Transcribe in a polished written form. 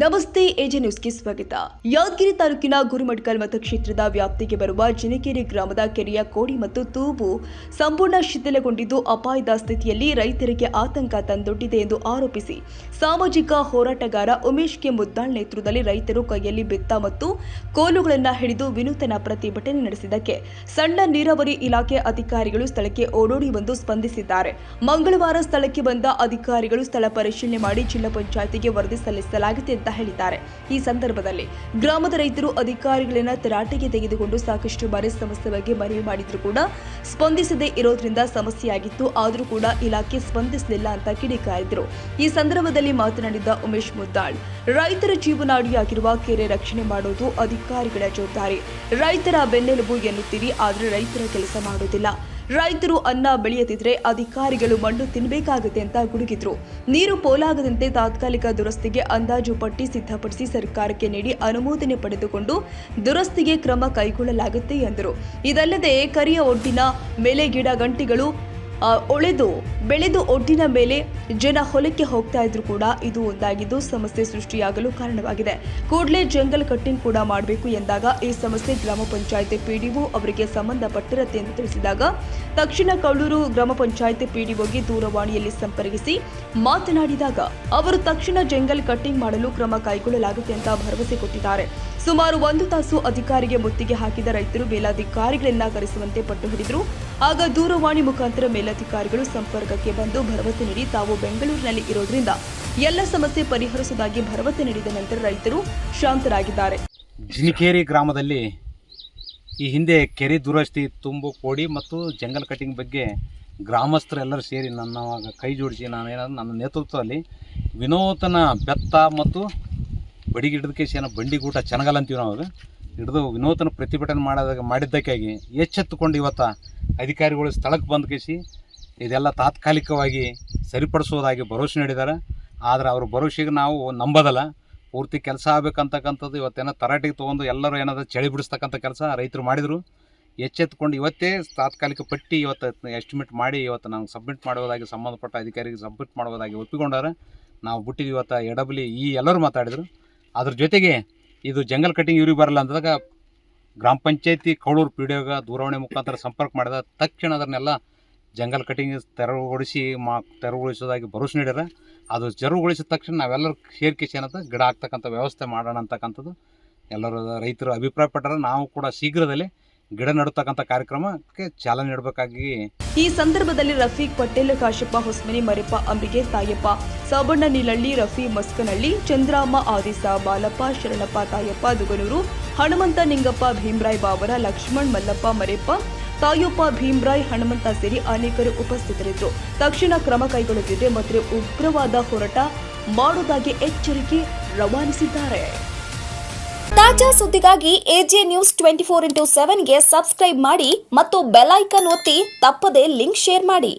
ನಮಸ್ತೆ ಎಜೆ ನ್ಯೂಸ್ಗೆ ಸ್ವಾಗತ. ಯಾದಗಿರಿ ತಾಲೂಕಿನ ಗುರುಮಠಕಲ್ ಮತಕ್ಷೇತ್ರದ ವ್ಯಾಪ್ತಿಗೆ ಬರುವ ಜಿನಕೆರೆ ಗ್ರಾಮದ ಕೆರೆಯ ಕೋಡಿ ಮತ್ತು ತೂಬು ಸಂಪೂರ್ಣ ಶಿಥಿಲಗೊಂಡಿದ್ದು ಅಪಾಯದ ಸ್ಥಿತಿಯಲ್ಲಿ ರೈತರಿಗೆ ಆತಂಕ ತಂದೊಡ್ಡಿದೆ ಎಂದು ಆರೋಪಿಸಿ ಸಾಮಾಜಿಕ ಹೋರಾಟಗಾರ ಉಮೇಶ್ ಕೆ ಮುದ್ದಾಳ್ ನೇತೃತ್ವದಲ್ಲಿ ರೈತರು ಕೈಯಲ್ಲಿ ಬೆತ್ತ ಮತ್ತು ಕೋಲುಗಳನ್ನು ಹಿಡಿದು ವಿನೂತನ ಪ್ರತಿಭಟನೆ ನಡೆಸಿದ್ದಕ್ಕೆ ಸಣ್ಣ ನೀರಾವರಿ ಇಲಾಖೆ ಅಧಿಕಾರಿಗಳು ಸ್ಥಳಕ್ಕೆ ಓಡೋಡಿ ಬಂದು ಸ್ಪಂದಿಸಿದ್ದಾರೆ. ಮಂಗಳವಾರ ಸ್ಥಳಕ್ಕೆ ಬಂದ ಅಧಿಕಾರಿಗಳು ಸ್ಥಳ ಪರಿಶೀಲನೆ ಮಾಡಿ ಜಿಲ್ಲಾ ಪಂಚಾಯಿತಿಗೆ ವರದಿ ಸಲ್ಲಿಸಲಾಗಿದೆ ಅಂತ ಹೇಳಿದ್ದಾರೆ. ಈ ಸಂದರ್ಭದಲ್ಲಿ ಗ್ರಾಮದ ರೈತರು ಅಧಿಕಾರಿಗಳನ್ನ ತರಾಟೆಗೆ ತೆಗೆದುಕೊಂಡು ಸಾಕಷ್ಟು ಬಾರಿ ಸಮಸ್ಯೆ ಬಗ್ಗೆ ಮನವಿ ಮಾಡಿದ್ರು ಕೂಡ ಸ್ಪಂದಿಸದೇ ಇರೋದ್ರಿಂದ ಸಮಸ್ಯೆಯಾಗಿತ್ತು. ಆದರೂ ಕೂಡ ಇಲಾಖೆ ಸ್ಪಂದಿಸಲಿಲ್ಲ ಅಂತ ಕಿಡಿಕಾರಿದ್ರು. ಈ ಸಂದರ್ಭದಲ್ಲಿ ಮಾತನಾಡಿದ ಉಮೇಶ್ ಮುದ್ದಾಳ್, ರೈತರ ಜೀವನಾಡಿಯಾಗಿರುವ ಕೆರೆ ರಕ್ಷಣೆ ಮಾಡೋದು ಅಧಿಕಾರಿಗಳ ಜವಾಬ್ದಾರಿ. ರೈತರ ಬೆನ್ನೆಲುಬು ಎನ್ನುತ್ತೀರಿ, ಆದರೆ ರೈತರ ಕೆಲಸ ಮಾಡೋದಿಲ್ಲ. ರೈತರು ಅನ್ನ ಬೆಳೆಯದಿದ್ರೆ ಅಧಿಕಾರಿಗಳು ಮಣ್ಣು ತಿನ್ನಬೇಕಾಗುತ್ತೆ ಅಂತ ಗುಡುಗಿದ್ರು. ನೀರು ಪೋಲಾಗದಂತೆ ತಾತ್ಕಾಲಿಕ ದುರಸ್ತಿಗೆ ಅಂದಾಜು ಪಟ್ಟಿ ಸಿದ್ಧಪಡಿಸಿ ಸರ್ಕಾರಕ್ಕೆ ನೀಡಿ ಅನುಮೋದನೆ ಪಡೆದುಕೊಂಡು ದುರಸ್ತಿಗೆ ಕ್ರಮ ಕೈಗೊಳ್ಳಲಾಗುತ್ತೆ ಎಂದರು. ಇದಲ್ಲದೆ ಕರಿಯ ಒಡ್ಡಿನ ಮೇಲೆ ಗಿಡ ಗಂಟಿಗಳು ಬೆಳೆದು ಒಡ್ಡಿನ ಮೇಲೆ ಜನ ಹೊಲಕ್ಕೆ ಹೋಗ್ತಾ ಇದ್ರು ಕೂಡ ಇದು ಒಂದಾಗಿದ್ದು ಸಮಸ್ಯೆ ಸೃಷ್ಟಿಯಾಗಲು ಕಾರಣವಾಗಿದೆ. ಕೂಡಲೇ ಜಂಗಲ್ ಕಟ್ಟಿಂಗ್ ಕೂಡ ಮಾಡಬೇಕು ಎಂದಾಗ ಈ ಸಮಸ್ಯೆ ಗ್ರಾಮ ಪಂಚಾಯಿತಿ ಪಿಡಿಒ ಅವರಿಗೆ ಸಂಬಂಧಪಟ್ಟಿರುತ್ತೆ ಎಂದು ತಿಳಿಸಿದಾಗ ತಕ್ಷಣ ಕೌಳೂರು ಗ್ರಾಮ ಪಂಚಾಯಿತಿ ಪಿಡಿಒಗೆ ದೂರವಾಣಿಯಲ್ಲಿ ಸಂಪರ್ಕಿಸಿ ಮಾತನಾಡಿದಾಗ ಅವರು ತಕ್ಷಣ ಜಂಗಲ್ ಕಟ್ಟಿಂಗ್ ಮಾಡಲು ಕ್ರಮ ಕೈಗೊಳ್ಳಲಾಗುತ್ತೆ ಅಂತ ಭರವಸೆ ಕೊಟ್ಟಿದ್ದಾರೆ. ಸುಮಾರು 1 ತಾಸು ಅಧಿಕಾರಿಗೆ ಮುತ್ತಿಗೆ ಹಾಕಿದ ರೈತರು ಮೇಲಾಧಿಕಾರಿಗಳನ್ನ ಕರೆಸುವಂತೆ ಪಟ್ಟು ಹಿಡಿದರು. ಆಗ ದೂರವಾಣಿ ಮುಖಾಂತರ ಮೇಲಾಧಿಕಾರಿಗಳು ಸಂಪರ್ಕಕ್ಕೆ ಬಂದು ಭರವಸೆ ನೀಡಿ ತಾವು ಬೆಂಗಳೂರಿನಲ್ಲಿ ಇರೋದ್ರಿಂದ ಎಲ್ಲ ಸಮಸ್ಯೆ ಪರಿಹರಿಸುವುದಾಗಿ ಭರವಸೆ ನೀಡಿದ ನಂತರ ರೈತರು ಶಾಂತರಾಗಿದ್ದಾರೆ. ಜಿನಕೆರೆ ಗ್ರಾಮದಲ್ಲಿ ಈ ಹಿಂದೆ ಕೆರೆ ದುರಸ್ತಿ, ತುಂಬು, ಕೋಡಿ ಮತ್ತು ಜಂಗಲ್ ಕಟಿಂಗ್ ಬಗ್ಗೆ ಗ್ರಾಮಸ್ಥರೆಲ್ಲರೂ ಸೇರಿ ನನ್ನ ಕೈ ಜೋಡಿಸಿ ನನ್ನ ನೇತೃತ್ವದಲ್ಲಿ ವಿನೂತನ ಬೆತ್ತ ಮತ್ತು ಬಡಿಗೆ ಹಿಡಿದಕ್ಕೆ ಬಂಡಿಗೂಟ ಚೆನ್ನಗಲ್ ಅಂತೀವಿ ನಾವು ಹಿಡಿದು ವಿನೂತನ ಪ್ರತಿಭಟನೆ ಮಾಡಿದ್ದಕ್ಕಾಗಿ ಎಚ್ಚೆತ್ತುಕೊಂಡು ಇವತ್ತು ಅಧಿಕಾರಿಗಳು ಸ್ಥಳಕ್ಕೆ ಬಂದು ಕೇಸಿ ಇದೆಲ್ಲ ತಾತ್ಕಾಲಿಕವಾಗಿ ಸರಿಪಡಿಸೋದಾಗಿ ಭರವಸೆ ನೀಡಿದ್ದಾರೆ. ಆದರೆ ಅವ್ರ ಭರವಸೆಗೆ ನಾವು ನಂಬೋದಲ್ಲ. ಪೂರ್ತಿ ಕೆಲಸ ಆಗಬೇಕಂತಕ್ಕಂಥದ್ದು ಇವತ್ತೇನೋ ತರಾಟೆಗೆ ತೊಗೊಂಡು ಎಲ್ಲರೂ ಏನಾದರೂ ಚಳಿ ಬಿಡಿಸ್ತಕ್ಕಂಥ ಕೆಲಸ ರೈತರು ಮಾಡಿದರು. ಎಚ್ಚೆತ್ತುಕೊಂಡು ಇವತ್ತೇ ತಾತ್ಕಾಲಿಕ ಪಟ್ಟಿ ಇವತ್ತು ಎಸ್ಟಿಮೇಟ್ ಮಾಡಿ ಇವತ್ತು ನಾವು ಸಬ್ಮಿಟ್ ಮಾಡುವುದಾಗಿ ಸಂಬಂಧಪಟ್ಟ ಅಧಿಕಾರಿಗೆ ಸಬ್ಮಿಟ್ ಮಾಡುವುದಾಗಿ ಒಪ್ಪಿಕೊಂಡಾರೆ. ನಾವು ಬಿಟ್ಟಿದ್ದು ಇವತ್ತು ಎಡಬ್ಲಿ ಎಲ್ಲರೂ ಮಾತಾಡಿದರು. ಅದ್ರ ಜೊತೆಗೆ ಇದು ಜಂಗಲ್ ಕಟಿಂಗ್ ಇವ್ರಿಗೆ ಬರಲ್ಲ ಅಂದಾಗ ಗ್ರಾಮ ಪಂಚಾಯತಿ ಕೌಳೂರು ಪಿಡಿಒಗೆ ದೂರವಾಣಿ ಮುಖಾಂತರ ಸಂಪರ್ಕ ಮಾಡಿದ ತಕ್ಷಣ ಅದನ್ನೆಲ್ಲ ಜಂಗಲ್ ಕಟಿಂಗ್ ತೆರವುಗೊಳಿಸೋದಾಗಿ ಭರವಸೆ ನೀಡ್ಯಾರ. ಅದು ತೆರವುಗೊಳಿಸಿದ ತಕ್ಷಣ ನಾವೆಲ್ಲರೂ ಸೇರ್ಕಿಸಿ ಏನಂತ ಗಿಡ ಹಾಕ್ತಕ್ಕಂಥ ವ್ಯವಸ್ಥೆ ಮಾಡೋಣ ಅಂತಕ್ಕಂಥದ್ದು ಎಲ್ಲರೂ ರೈತರು ಅಭಿಪ್ರಾಯಪಟ್ಟರೆ ನಾವು ಕೂಡ ಶೀಘ್ರದಲ್ಲೇ ಗಿಡ ನೆಡತಕ್ಕಂಥ ಕಾರ್ಯಕ್ರಮಕ್ಕೆ ಚಾಲನೆ ನೀಡಬೇಕಾಗಿ ಈ ಸಂದರ್ಭದಲ್ಲಿ ರಫೀಕ್ ಪಟೇಲ್, ಕಾಶಪ್ಪ ಹೊಸ್ಮನಿ, ಮರಿಪ್ಪ ಅಂಬಿಗೆ, ತಾಯಪ್ಪ, ಸಾಬಣ್ಣ ನೀಲಳ್ಳಿ, ರಫಿ ಮಸ್ಕನಹಳ್ಳಿ, ಚಂದ್ರಮ್ಮ, ಆದಿಸ, ಬಾಲಪ್ಪ, ಶರಣಪ್ಪ, ತಾಯಪ್ಪ, ದುಗನೂರು, ಹನುಮಂತ, ನಿಂಗಪ್ಪ, ಭೀಮರಾಯ್, ಬಾವರ, ಲಕ್ಷ್ಮಣ್, ಮಲ್ಲಪ್ಪ, ಮರಿಪ್ಪ, ತಾಯಪ್ಪ, ಭೀಮರಾಯ್, ಹನುಮಂತ ಸೇರಿ ಅನೇಕರು ಉಪಸ್ಥಿತರಿದ್ದರು. ತಕ್ಷಣ ಕ್ರಮ ಕೈಗೊಳ್ಳುತ್ತಿದೆ ಮತ್ತು ಉಗ್ರವಾದ ಹೋರಾಟ ಮಾಡುವುದಾಗಿ ಎಚ್ಚರಿಕೆ ರವಾನಿಸಿದ್ದಾರೆ. ತಾಜಾ ಸುದ್ದಿಗಾಗಿ ಎಜೆ ನ್ಯೂಸ್ 24x7 ಗೆ ಸಬ್ಸ್ಕ್ರೈಬ್ ಮಾಡಿ ಮತ್ತು ಬೆಲ್ ಐಕಾನ್ ಒತ್ತಿ ತಪ್ಪದೇ ಲಿಂಕ್ ಶೇರ್ ಮಾಡಿ.